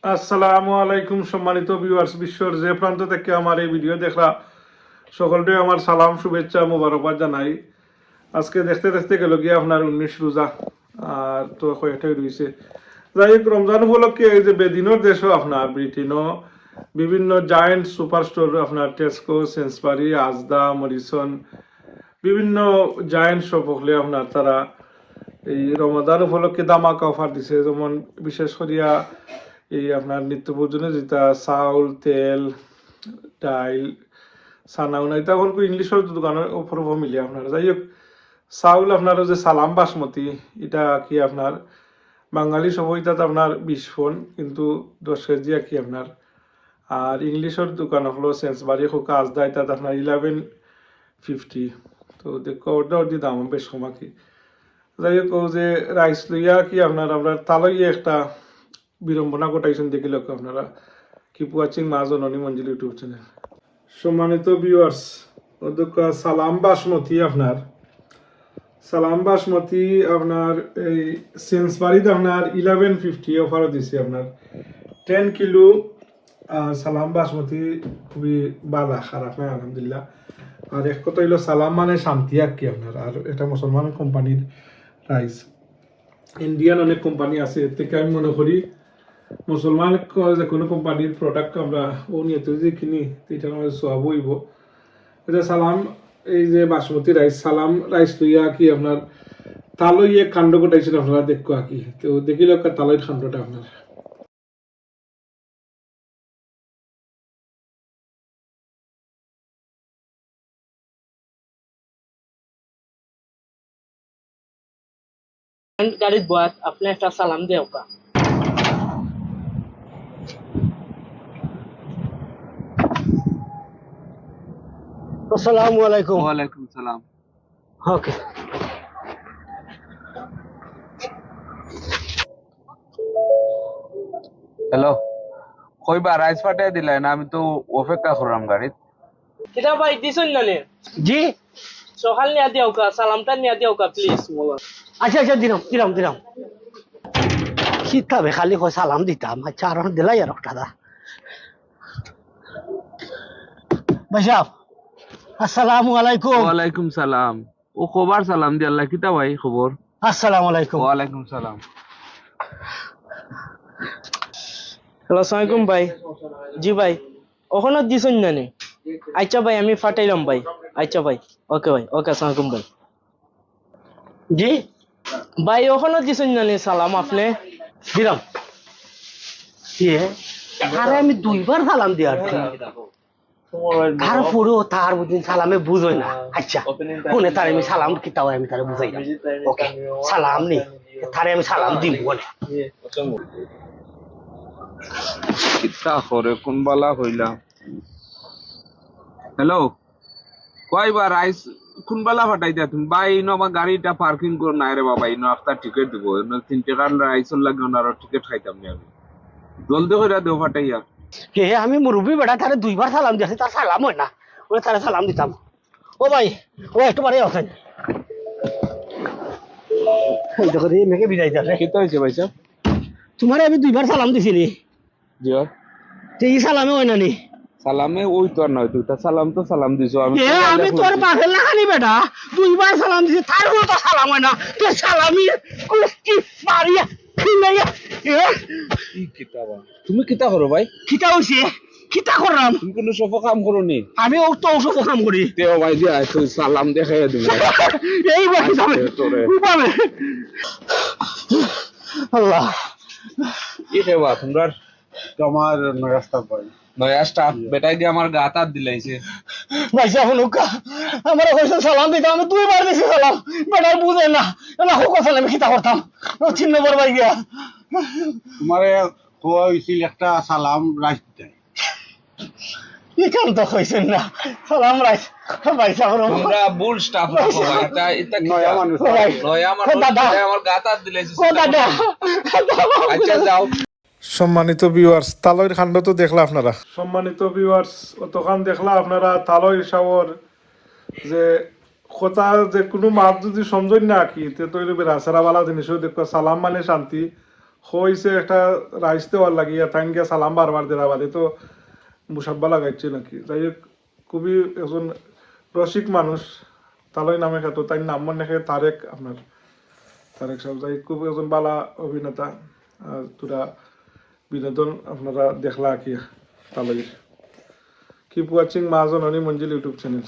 আসসালামু আলাইকুম সম্মানিত ভিউয়ার্স, বিশ্বের যে প্রান্ত থেকে আমার এই ভিডিও দেখরা সকলকে আমার সালাম শুভেচ্ছা মোবারকবাদ জানাই। আজকে দেখতে দেখতে গেল গিয়ে আপনার 19 রোজা আর তো কয়েকটাই রয়েছে। যাই হোক, রমজান উপলক্ষে এই যে বেদিনের দেশও আপনার ব্রিটেনও বিভিন্ন জায়েন্ট সুপার স্টোর আপনার টেস্কো, সেন্সবারি, আজদা, মরিসন বিভিন্ন জায়েন্ট শপ হলে আপনার তারা এই রমজান উপলক্ষে দামাকা অফার দিছে। যেমন বিশেষ করিয়া এই আপনার নিত্য প্রয়োজনীয় যেটা চাউল, তেল, ডাইল, চানা উনা এটা হল ইংলিশের দোকানের ওপর মিলে আপনার। যাই হোক, চাউল আপনার যে সালাম বাসমতি, এটা কি আপনার বাঙালি সবাই তাতে আপনার 20 ফোন, কিন্তু 10 কেজি আর কি আপনার। আর ইংলিশের দোকান হলো সেন্সবারি, হোকা, আজদা, তাতে আপনার 1150। তো দেখো অর্ডার দি দাম বেশ কম আর কি। যাই হোক, ও যে রাইস লইয়া কি আপনার আপনার তালইয়ে একটা বিড়ম্বনা ঘটাইছেন দেখিল আপনারা। কিপ ওয়াচিং মা জননী মঞ্জিল ইউটিউব চ্যানেল। সম্মানিত ভিউয়ার্স, অধ্যক্ষ সালাম বাসমতি আপনার এই সেন্সবারিতে আপনার 1150 অফারও দিছে আপনার 10 কিলো সালাম বাসমতি। খুবই বালা, খারাপ নয় আলহামদুলিল্লাহ। আর এক কথা হইল সালাম মানে শান্তি আর কি আপনার। আর এটা মুসলমান কোম্পানির রাইস। ইন্ডিয়ান অনেক কোম্পানি আছে, এর থেকে আমি মনে করি মুসলমান যে কোনো কোম্পানির প্রোডাক্ট আমরা ও নিয়ে যদি কিনি এটা আমাদের সব হইব। এটা সালাম এই যে বাসমতি রাইস, সালাম রাইস লইয়া কি আপনার তালইয়ে কাণ্ড ঘটাইছেন আপনারা দেখো আর কি। তো দেখিল তালইয়ের কাণ্ডটা আপনার। গাড়িত বয়াত আপনি একটা সালাম দেও কা। আসসালামু আলাইকুম। ওয়ালাইকুম সালাম। ওকে। হ্যালো, কইবা রাইস পাঠাই দিলেন? আমি তো অপেক্ষা করলাম গাড়িত। কিটা ভাই দিছুন না নে? জি। সকাল নিয়া দেও কা, সালামটা নিয়া দেও কা প্লিজ মোলা। আচ্ছা আচ্ছা দিলাম। কিতাবে খালি কই সালাম দিতাম। আচ্ছা আর দিলাই আর একটা দা। ভাই সাহেব, আসসালামু আলাইকুম। ওয়ালাইকুম সালাম। ও খবর সালাম দি আল্লাহ, কিতা ভাই খবর? আসসালামু আলাইকুম। ওয়ালাইকুম সালাম। হ্যালো, আসসালামু আলাইকুম ভাই। জি ভাই, ওখানে দিছুন না নে? আচ্ছা ভাই, আমি পাঠাইলাম ভাই। আচ্ছা ভাই, ওকে ভাই, ওকে, আসসালামু আলাইকুম ভাই। জি ভাই, ওখানে দিছুন না নে সালাম আপনি? দিলাম। আরে আমি 2বার সালাম দিয়ার তার পুরো তার বুঝিন সালামে বুঝই না। আচ্ছা কোনে তার আমি সালাম কিতা হয় আমি তারে বুঝাই না। ওকে, সালাম নি তারে আমি সালাম দিব বলে। কিতা করে কোন বালা হইলা? হ্যালো, কইবা রাইস কোন বালা পাঠাই দিয়া তুমি? ভাই ইনো আমার গাড়িটা পার্কিং কর নাই রে বাবা, ইনো একটা টিকিট দিব, ইনো 3 টাকার রাইসর লাগে ওনার টিকিট খাইতাম নি আমি। জলদি কইরা দেও পাঠাইয়া। কে আমি মুরব্বী বেটা, তারে 2বার সালাম দিয়েছি, তার সালাম হয় না। ওরে তারে সালাম দিতাম। ও ভাই, ও একটু বারে আছেন। দেখো রে মেকে বিদায় যাবে। কিতা হইছে ভাই সাহেব? তোমারে আমি 2বার সালাম দিছিলি, জি এই সালামে হয় না নি? সালামে ওই তো আর নয়, তুই তা সালাম তো সালাম দিছো। আমি তোর পাশে লাগানি বেটা, 2বার সালাম দিছি, তার তো সালাম হয় না। তোর সালামি কুস্তি মারিয়া ফিলাইয়া তুমি কিতা করো ভাই? কিতা হইছে? কিতা করলাম? তুমি কোনো সফ কাম করো নি? আমি ও তো ওসব কাম করি। তেও ভাই দিয়া তুই সালাম দেখাই দিবি এই ভাই তোরে উপাবে আল্লাহ। কি দেবা তোমরা? তোমার রাস্তা পাই নয়া স্টাফ বেটাই দিয়ে আমার গা হাত দিলাইছে। ভাই সাহেব নুকা আমার কইছে সালাম দিতাম, আমি 2বার দিছি সালাম, বেটার বুঝে না না হোক কথা আমি কিতা করতাম। চিহ্ন বড় ভাই গিয়া তোমারে কইছিল একটা সালাম রাখতে। কি কাম তো কইছেন না সালাম রাইস। ভাই সাহেব তোমরা বুল স্টাফ রাখো ভাই, এটা এটা কি নয়া মানুষ নয়া মানুষ আমার গা হাত দিলাইছে। ও দাদা আচ্ছা যাও। সম্মানিত ভিউয়ার্স, তালইয়ের কাণ্ড তো দেখলা আপনারা। সম্মানিত ভিউয়ার্স, অতখান দেখলা আপনারা তালইয়ের সাগর যে কথা যে কোনো মাপ যদি সমঝই না কি তে তৈরি রাসারা বালা জিনিসও দেখো। সালাম মানে শান্তি, হয়েছে একটা রাইস দেওয়ার লাগিয়া তাইনকে সালাম বারবার দেওয়া বাদে তো মুসাব্বা লাগাইছে নাকি যাই হোক খুবই একজন রসিক মানুষ তালই নামে খেত তাই নাম মনে খেয়ে তারেক আপনার তারেক সাহেব যাই খুব একজন বালা অভিনেতা আর তোরা বিনোদন আপনারা দেখলা কি তালই কিপ ওয়াচিং মা জননী মঞ্জিল ইউটিউব চ্যানেল